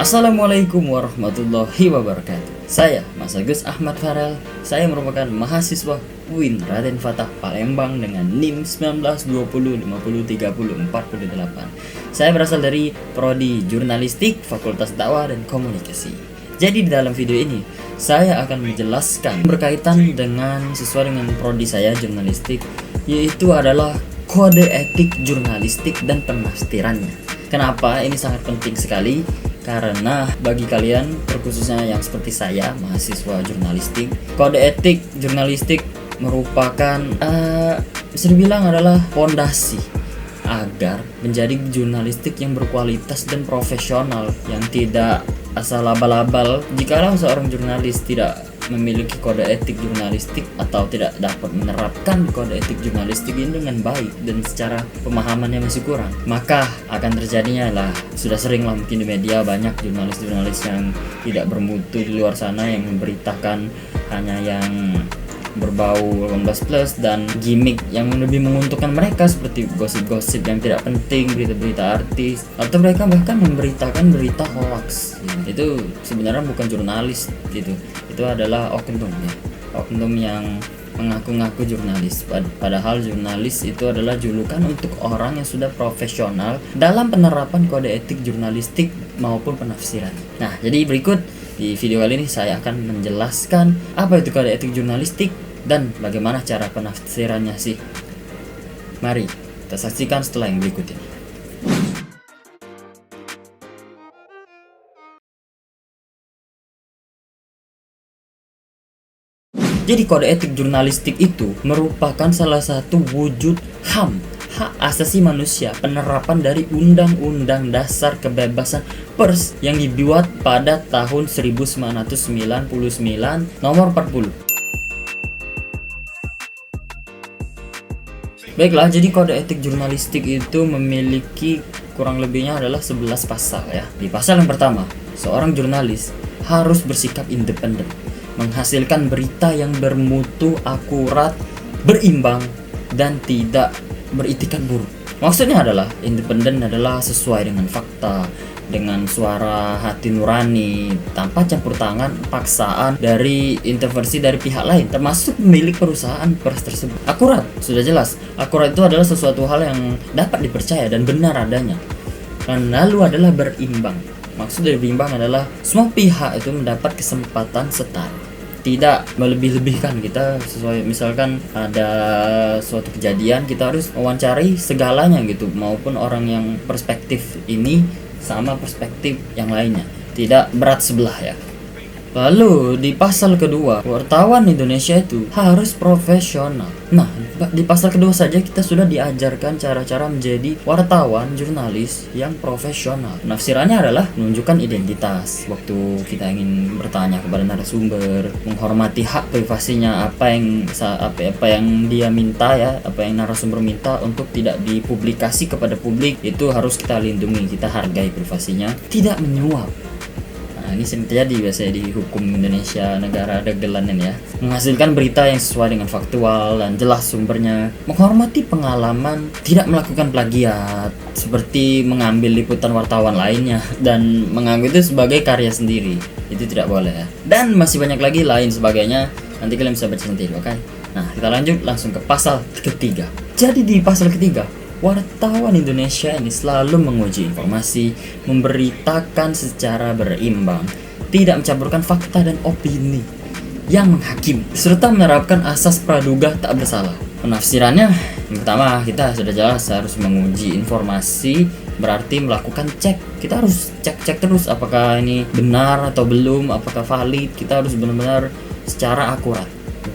Assalamualaikum warahmatullahi wabarakatuh. Saya Mas Agus Ahmad Farel. Saya merupakan mahasiswa UIN Raden Fatah Palembang dengan NIM 1920503048. Saya berasal dari Prodi Jurnalistik Fakultas Dakwah dan Komunikasi. Jadi di dalam video ini saya akan menjelaskan berkaitan dengan sesuai dengan prodi saya jurnalistik, yaitu adalah kode etik jurnalistik dan penafsirannya. Kenapa ini sangat penting sekali? Karena bagi kalian, terkhususnya yang seperti saya, mahasiswa jurnalistik, kode etik jurnalistik merupakan bisa dibilang adalah fondasi agar menjadi jurnalistik yang berkualitas dan profesional, yang tidak asal abal-abal. Jikalau seorang jurnalis tidak memiliki kode etik jurnalistik atau tidak dapat menerapkan kode etik jurnalistik ini dengan baik dan secara pemahamannya masih kurang, maka akan terjadinya lah, sudah sering lah mungkin di media banyak jurnalis-jurnalis yang tidak bermutu di luar sana yang memberitakan hanya yang berbau 18 plus dan gimmick yang lebih menguntungkan mereka, seperti gosip-gosip yang tidak penting, berita-berita artis, atau mereka bahkan memberitakan berita hoax. Itu sebenarnya bukan jurnalis gitu. Itu adalah oknum ya. Oknum yang mengaku-ngaku jurnalis, padahal jurnalis itu adalah julukan untuk orang yang sudah profesional dalam penerapan kode etik jurnalistik maupun penafsiran. Nah, jadi berikut di video kali ini saya akan menjelaskan apa itu kode etik jurnalistik dan bagaimana cara penafsirannya sih. Mari kita saksikan setelah yang berikut ini. Jadi kode etik jurnalistik itu merupakan salah satu wujud HAM, hak asasi manusia, penerapan dari Undang-Undang Dasar Kebebasan Pers yang dibuat pada tahun 1999 nomor 40. Baiklah, jadi kode etik jurnalistik itu memiliki kurang lebihnya adalah 11 pasal ya. Di pasal yang pertama, seorang jurnalis harus bersikap independen, menghasilkan berita yang bermutu, akurat, berimbang, dan tidak beritikat buruk. Maksudnya adalah independen adalah sesuai dengan fakta, dengan suara hati nurani, tanpa campur tangan paksaan dari intervensi dari pihak lain, termasuk pemilik perusahaan pers tersebut. Akurat, sudah jelas. Akurat itu adalah sesuatu hal yang dapat dipercaya dan benar adanya. Dan lalu adalah berimbang. Maksud dari berimbang adalah semua pihak itu mendapat kesempatan setara, tidak melebih-lebihkan. Kita sesuai, misalkan ada suatu kejadian, kita harus mewawancari segalanya gitu, maupun orang yang perspektif ini sama perspektif yang lainnya, tidak berat sebelah ya. Lalu di pasal kedua, wartawan Indonesia itu harus profesional. Nah, di pasal kedua saja kita sudah diajarkan cara-cara menjadi wartawan, jurnalis yang profesional. Penafsirannya adalah menunjukkan identitas waktu kita ingin bertanya kepada narasumber, menghormati hak privasinya, apa yang dia minta ya, apa yang narasumber minta untuk tidak dipublikasi kepada publik, itu harus kita lindungi, kita hargai privasinya, tidak menyuap. Ini sering terjadi biasanya di hukum Indonesia, negara dagelan ini ya. Menghasilkan berita yang sesuai dengan faktual dan jelas sumbernya, menghormati pengalaman, tidak melakukan plagiat seperti mengambil liputan wartawan lainnya dan menganggap itu sebagai karya sendiri. Itu tidak boleh ya. Dan masih banyak lagi lain sebagainya. Nanti kalian bisa baca sendiri, oke? Nah, kita lanjut langsung ke pasal ketiga. Jadi di pasal ketiga, wartawan Indonesia ini selalu menguji informasi, memberitakan secara berimbang, tidak mencampurkan fakta dan opini yang menghakimi, serta menerapkan asas praduga tak bersalah. Penafsirannya, yang pertama, kita sudah jelas harus menguji informasi, berarti melakukan cek. Kita harus cek terus apakah ini benar atau belum, apakah valid. Kita harus benar-benar secara akurat.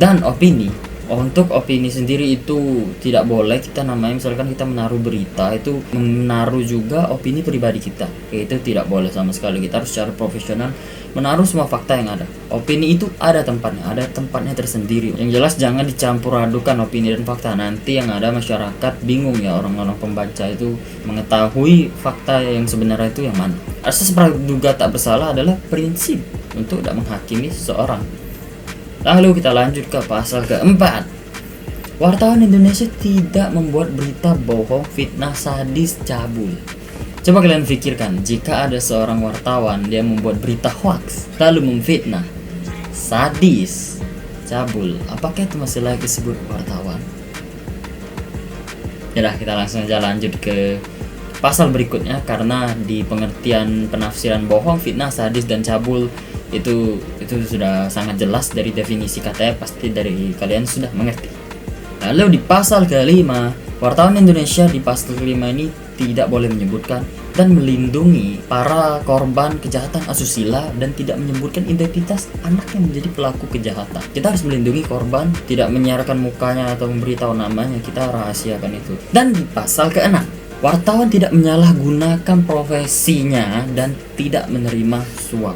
Dan opini, untuk opini sendiri itu tidak boleh kita namanya, misalkan kita menaruh berita itu menaruh juga opini pribadi kita, itu tidak boleh sama sekali. Kita harus secara profesional menaruh semua fakta yang ada. Opini itu ada tempatnya tersendiri. Yang jelas jangan dicampur adukan opini dan fakta, nanti yang ada masyarakat bingung ya, orang-orang pembaca itu mengetahui fakta yang sebenarnya itu yang mana. Asas praduga tak bersalah adalah prinsip untuk tidak menghakimi seseorang. Lalu kita lanjut ke pasal keempat. Wartawan Indonesia tidak membuat berita bohong, fitnah, sadis, cabul. Coba kalian pikirkan, jika ada seorang wartawan dia membuat berita hoax lalu memfitnah, sadis, cabul, apakah itu masih lagi disebut wartawan? Yaudah, kita langsung aja lanjut ke pasal berikutnya, karena di pengertian penafsiran bohong, fitnah, sadis, dan cabul itu sudah sangat jelas dari definisi katanya, pasti dari kalian sudah mengerti. Lalu di pasal kelima, wartawan Indonesia di pasal kelima ini tidak boleh menyebutkan dan melindungi para korban kejahatan asusila dan tidak menyebutkan identitas anak yang menjadi pelaku kejahatan. Kita harus melindungi korban, tidak menyiarkan mukanya atau memberitahu namanya, kita rahasiakan itu. Dan di pasal ke-6, wartawan tidak menyalahgunakan profesinya dan tidak menerima suap.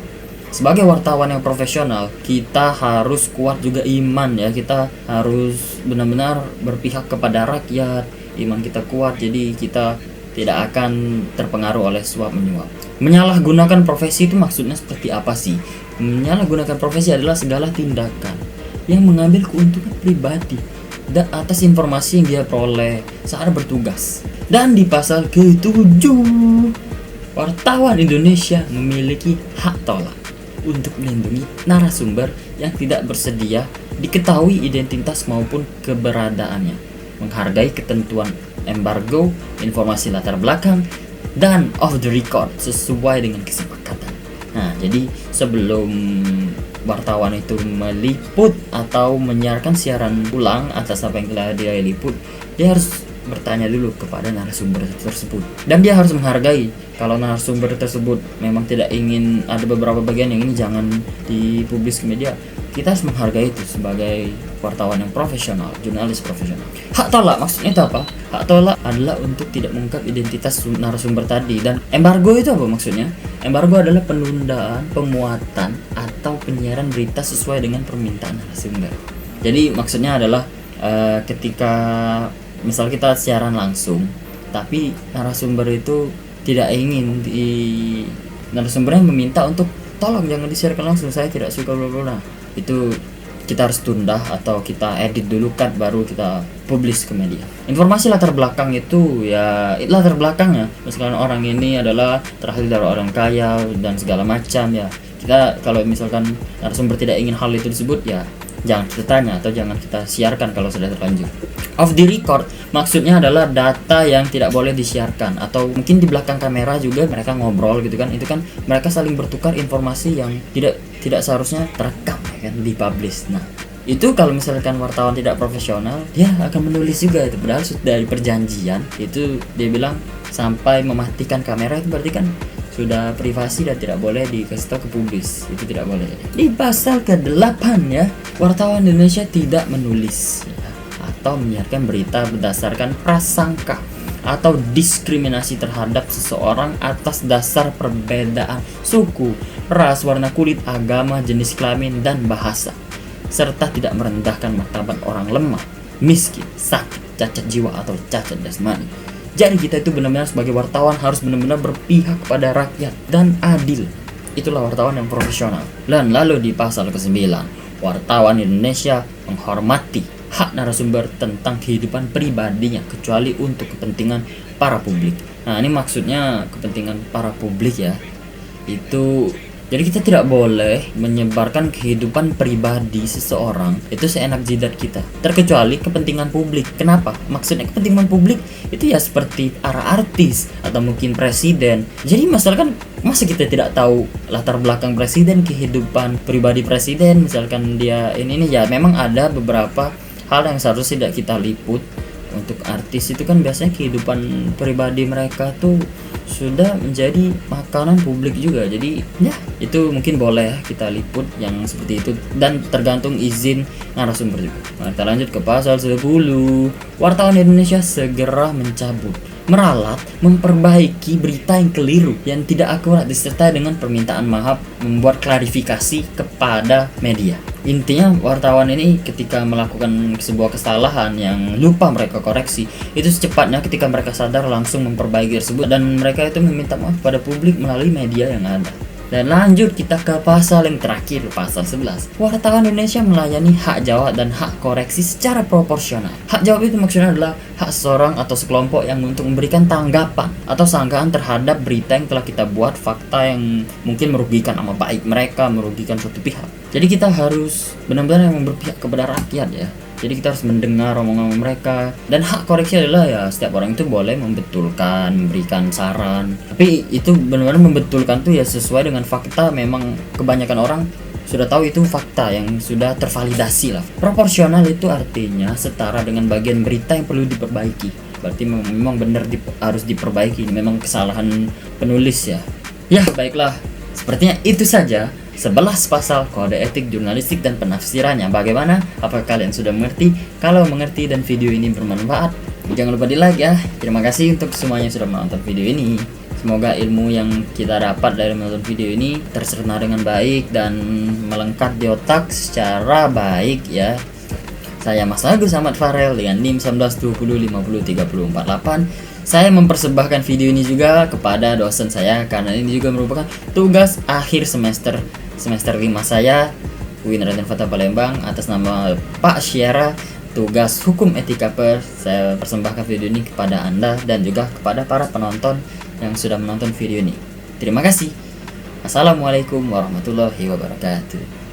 Sebagai wartawan yang profesional, kita harus kuat juga iman ya. Kita harus benar-benar berpihak kepada rakyat. Iman kita kuat, jadi kita tidak akan terpengaruh oleh suap menyuap. Menyalahgunakan profesi itu maksudnya seperti apa sih? Menyalahgunakan profesi adalah segala tindakan yang mengambil keuntungan pribadi dan atas informasi yang dia peroleh saat bertugas. Dan di pasal ke-7, wartawan Indonesia memiliki hak tolak untuk melindungi narasumber yang tidak bersedia diketahui identitas maupun keberadaannya, menghargai ketentuan embargo, informasi latar belakang, dan off the record sesuai dengan kesepakatan. Nah, jadi sebelum wartawan itu meliput atau menyiarkan siaran ulang atas apa yang telah dia liput, dia harus bertanya dulu kepada narasumber tersebut, dan dia harus menghargai kalau narasumber tersebut memang tidak ingin ada beberapa bagian yang ini jangan dipublis ke media. Kita harus menghargai itu sebagai wartawan yang profesional, jurnalis profesional. Hak tolak maksudnya itu apa? Hak tolak adalah untuk tidak mengungkap identitas narasumber tadi. Dan embargo itu apa maksudnya? Embargo adalah penundaan, pemuatan, atau penyiaran berita sesuai dengan permintaan narasumber. Jadi maksudnya adalah ketika misal kita siaran langsung, tapi narasumber itu tidak ingin narasumbernya meminta untuk tolong jangan disiarkan langsung, saya tidak suka bla bla bla. Itu kita harus tunda atau kita edit dulu cut baru kita publish ke media. Informasi latar belakang itu ya latar belakangnya, misalkan orang ini adalah terhasil dari orang kaya dan segala macam ya. Kita kalau misalkan narasumber tidak ingin hal itu disebut ya jangan kita tanya atau jangan kita siarkan kalau sudah terlanjur. Off the record maksudnya adalah data yang tidak boleh disiarkan, atau mungkin di belakang kamera juga mereka ngobrol gitu kan, itu kan mereka saling bertukar informasi yang tidak seharusnya terekam ya kan, dipublish. Nah itu kalau misalkan wartawan tidak profesional dia akan menulis juga itu, padahal sudah dari perjanjian itu dia bilang sampai mematikan kamera, itu berarti kan sudah privasi dan tidak boleh dikasih tahu ke publik, itu tidak boleh. Di pasal ke-8 ya, wartawan Indonesia tidak menulis ya, atau menyiarkan berita berdasarkan prasangka atau diskriminasi terhadap seseorang atas dasar perbedaan suku, ras, warna kulit, agama, jenis kelamin, dan bahasa, serta tidak merendahkan martabat orang lemah, miskin, sakit, cacat jiwa, atau cacat jasmani. Jadi kita itu benar-benar sebagai wartawan harus benar-benar berpihak kepada rakyat dan adil. Itulah wartawan yang profesional. Dan lalu di pasal ke-9, wartawan Indonesia menghormati hak narasumber tentang kehidupan pribadinya kecuali untuk kepentingan para publik. Nah ini maksudnya kepentingan para publik ya. Itu jadi kita tidak boleh menyebarkan kehidupan pribadi seseorang itu seenak jidat kita, terkecuali kepentingan publik. Kenapa? Maksudnya kepentingan publik itu ya seperti para artis atau mungkin presiden. Jadi misalkan masa kita tidak tahu latar belakang presiden, kehidupan pribadi presiden, misalkan dia ini ya memang ada beberapa hal yang seharusnya tidak kita liput. Untuk artis itu kan biasanya kehidupan pribadi mereka tuh sudah menjadi makanan publik juga. Jadi ya itu mungkin boleh kita liput yang seperti itu dan tergantung izin narasumber juga. Nah, kita lanjut ke pasal 10. Wartawan Indonesia segera mencabut, meralat, memperbaiki berita yang keliru yang tidak akurat disertai dengan permintaan maaf, membuat klarifikasi kepada media. Intinya wartawan ini ketika melakukan sebuah kesalahan yang lupa mereka koreksi, itu secepatnya ketika mereka sadar langsung memperbaiki tersebut dan mereka itu meminta maaf pada publik melalui media yang ada. Dan lanjut kita ke pasal yang terakhir, pasal 11. Wartawan Indonesia melayani hak jawab dan hak koreksi secara proporsional. Hak jawab itu maksudnya adalah hak seseorang atau sekelompok yang untuk memberikan tanggapan atau sanggahan terhadap berita yang telah kita buat, fakta yang mungkin merugikan nama baik mereka, merugikan suatu pihak. Jadi kita harus benar-benar yang berpihak kepada rakyat ya. Jadi kita harus mendengar omongan mereka. Dan hak koreksi adalah ya setiap orang itu boleh membetulkan, memberikan saran. Tapi itu benar-benar membetulkan tuh ya sesuai dengan fakta. Memang kebanyakan orang sudah tahu itu fakta yang sudah tervalidasi lah. Proporsional itu artinya setara dengan bagian berita yang perlu diperbaiki. Berarti memang benar harus diperbaiki. Ini memang kesalahan penulis ya. Ya baiklah, sepertinya itu saja 11 pasal kode etik jurnalistik dan penafsirannya. Bagaimana? Apakah kalian sudah mengerti? Kalau mengerti dan video ini bermanfaat, jangan lupa di like ya. Terima kasih untuk semuanya yang sudah menonton video ini. Semoga ilmu yang kita dapat dari menonton video ini terserna dengan baik dan melengkap di otak secara baik ya. Saya Mas Agus Ahmad Farel dengan NIM 1920503048. Saya mempersembahkan video ini juga kepada dosen saya karena ini juga merupakan tugas akhir semester 5 saya, UIN Raden Fatah Palembang. Atas nama Pak Syara, tugas hukum etika saya persembahkan video ini kepada Anda dan juga kepada para penonton yang sudah menonton video ini. Terima kasih. Assalamualaikum warahmatullahi wabarakatuh.